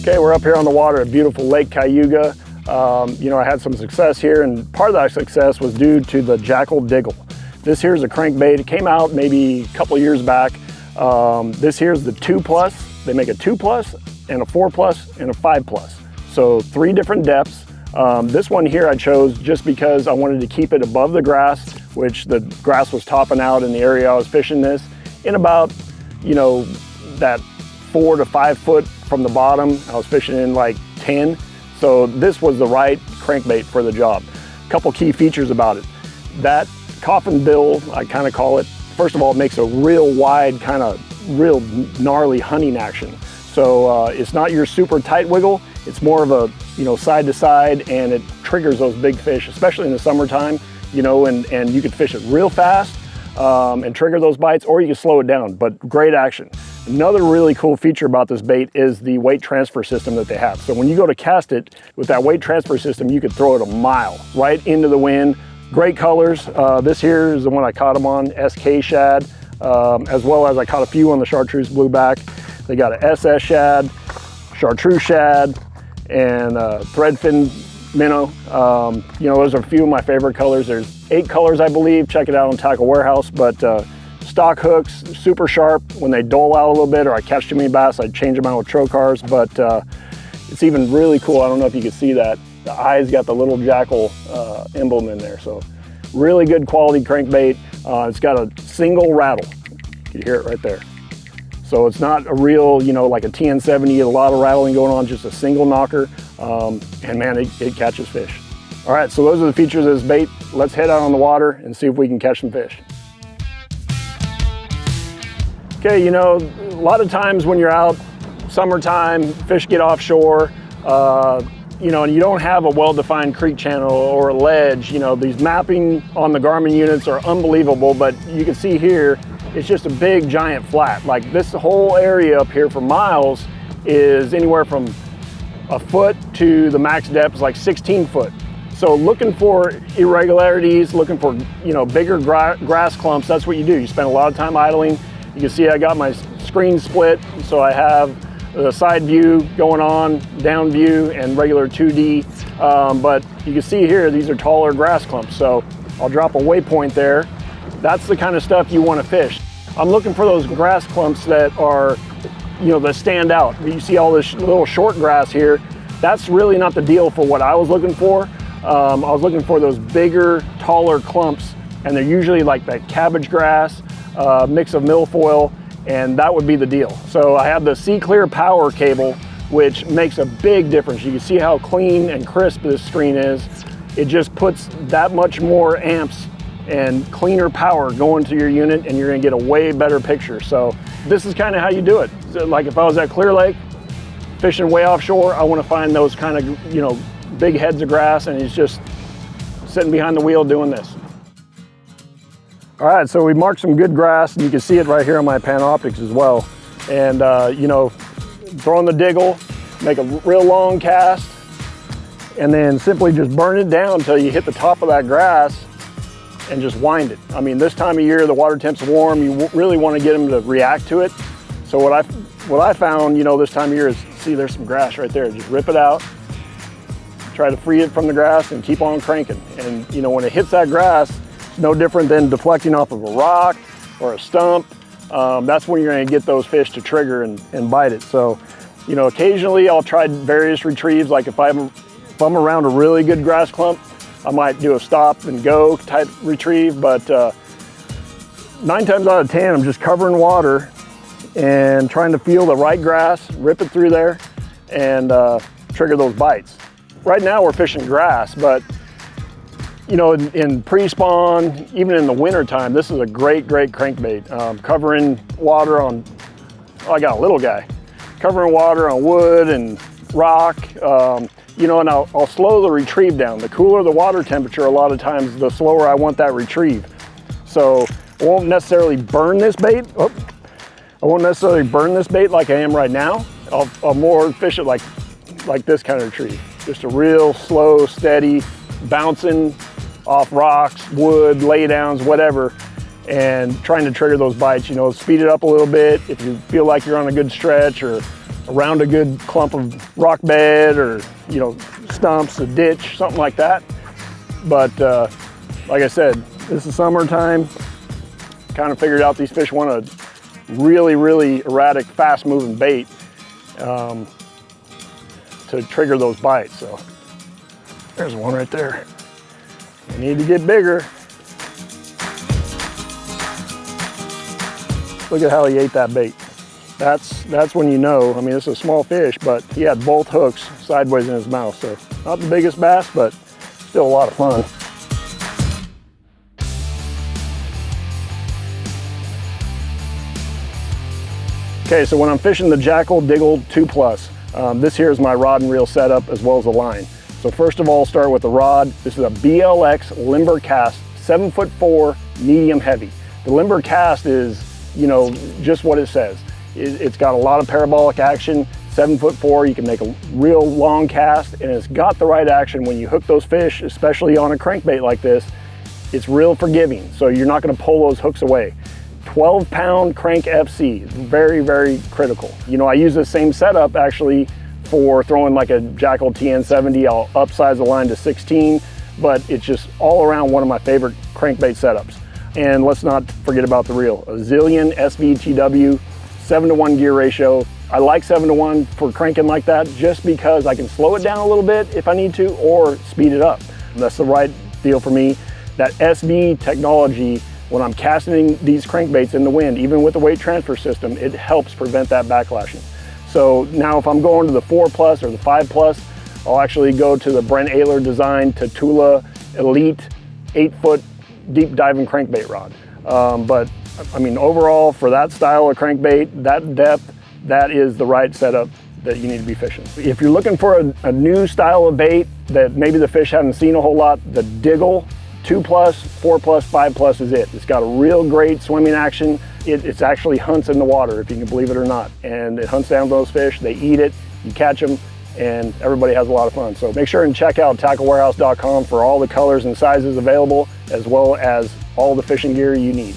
Okay, we're up here on the water at beautiful Lake Cayuga. You know, I had some success here, and part of that success was due to the Jackall Digle. This here is a crankbait. It came out maybe a couple years back. This here is the 2+. They make a 2+, and a 4+, and a 5+. So 3 different depths. This one here I chose just because I wanted to keep it above the grass, which the grass was topping out in the area I was fishing this, in about, you know, that 4 to 5 foot from the bottom. I was fishing in like 10. So this was the right crankbait for the job. A couple key features about it. That coffin bill, I kind of call it, first of all, it makes a real wide, kind of real gnarly hunting action. So it's not your super tight wiggle. It's more of a, you know, side to side, and it triggers those big fish, especially in the summertime, you know, and you could fish it real fast and trigger those bites, or you can slow it down, but great action. Another really cool feature about this bait is the weight transfer system that they have. So when you go to cast it with that weight transfer system, you could throw it a mile right into the wind. Great colors. This here is the one I caught them on, SK shad, as well as I caught a few on the chartreuse blueback. They got an SS shad, chartreuse shad, and threadfin minnow. You know, those are a few of my favorite colors. There's 8 colors, I believe. Check it out on Tackle Warehouse. But stock hooks, super sharp. When they dull out a little bit or I catch too many bass, I change them out with trocars. But it's even really cool. I don't know if you can see that. The eye's got the little Jackall emblem in there. So really good quality crankbait. It's got a single rattle. You can hear it right there. So it's not a real, you know, like a TN70, a lot of rattling going on, just a single knocker. And man, it catches fish. All right, so those are the features of this bait. Let's head out on the water and see if we can catch some fish. Okay, you know, a lot of times when you're out, summertime, fish get offshore, you know, and you don't have a well-defined creek channel or a ledge. You know, these mapping on the Garmin units are unbelievable, but you can see here, it's just a big giant flat. Like this whole area up here for miles is anywhere from a foot to the max depth is like 16 foot. So looking for irregularities, looking for, you know, bigger grass clumps, that's what you do. You spend a lot of time idling. You can see I got my screen split, so I have the side view going on, down view, and regular 2D. But you can see here, these are taller grass clumps. So I'll drop a waypoint there. That's the kind of stuff you want to fish. I'm looking for those grass clumps that are, you know, that stand out. You see all this little short grass here. That's really not the deal for what I was looking for. I was looking for those bigger, taller clumps, and they're usually like that cabbage grass, mix of milfoil, and that would be the deal. So I have the Sea Clear power cable, which makes a big difference. You can see how clean and crisp this screen is. It just puts that much more amps and cleaner power going to your unit, and you're gonna get a way better picture. So this is kind of how you do it. So like if I was at Clear Lake, fishing way offshore, I wanna find those kind of, you know, big heads of grass, and he's just sitting behind the wheel doing this. All right, so we marked some good grass, and you can see it right here on my Panoptics as well. And you know, throwing the Digle, make a real long cast, and then simply just burn it down until you hit the top of that grass and just wind it. I mean, this time of year, the water temp's warm, you really want to get them to react to it. So what I found, you know, this time of year is, see, there's some grass right there. Just rip it out, try to free it from the grass, and keep on cranking. And you know, when it hits that grass, it's no different than deflecting off of a rock or a stump. That's when you're gonna get those fish to trigger and bite it. So, you know, occasionally I'll try various retrieves. Like if I'm around a really good grass clump, I might do a stop and go type retrieve, but 9 times out of 10, I'm just covering water and trying to feel the right grass, rip it through there, and trigger those bites. Right now we're fishing grass, but you know, in pre-spawn, even in the winter time, this is a great crankbait. Covering water on, oh, I got a little guy. Covering water on wood and rock, you know, and I'll slow the retrieve down. The cooler the water temperature, a lot of times, the slower I want that retrieve. So I won't necessarily burn this bait. Oh, I won't necessarily burn this bait like I am right now. I'll more fish it like this kind of retrieve. Just a real slow, steady, bouncing off rocks, wood, laydowns, whatever, and trying to trigger those bites. You know, speed it up a little bit if you feel like you're on a good stretch or around a good clump of rock bed or, you know, stumps, a ditch, something like that. But like I said, this is summertime. Kind of figured out these fish want a really, really erratic, fast moving bait to trigger those bites. So there's one right there. We need to get bigger. Look at how he ate that bait. That's when you know. I mean, this is a small fish, but he had both hooks sideways in his mouth. So not the biggest bass, but still a lot of fun. Okay, so when I'm fishing the Jackall Digle 2 Plus, this here is my rod and reel setup as well as the line. So first of all, start with the rod. This is a BLX limber cast, 7'4", medium heavy. The limber cast is, you know, just what it says. It's got a lot of parabolic action, 7'4", you can make a real long cast, and it's got the right action when you hook those fish, especially on a crankbait like this. It's real forgiving, so you're not gonna pull those hooks away. 12-pound crank FC, very, very critical. You know, I use the same setup actually for throwing like a Jackall TN70. I'll upsize the line to 16, but it's just all around one of my favorite crankbait setups. And let's not forget about the reel. A Zillion SVTW, 7-to-1 gear ratio. I like 7-to-1 for cranking like that just because I can slow it down a little bit if I need to, or speed it up. That's the right deal for me. That SV technology, when I'm casting these crankbaits in the wind, even with the weight transfer system, it helps prevent that backlashing. So now if I'm going to the 4 Plus or the 5 Plus, I'll actually go to the Brent Ehrler design Tatula Elite 8-foot deep diving crankbait rod. But I mean, overall for that style of crankbait, that depth, that is the right setup that you need to be fishing. If you're looking for a new style of bait that maybe the fish haven't seen a whole lot, the Digle 2 Plus, 4 Plus, 5 Plus is it. It's got a real great swimming action. It actually hunts in the water, if you can believe it or not. And it hunts down those fish, they eat it, you catch them, and everybody has a lot of fun. So make sure and check out tacklewarehouse.com for all the colors and sizes available, as well as all the fishing gear you need.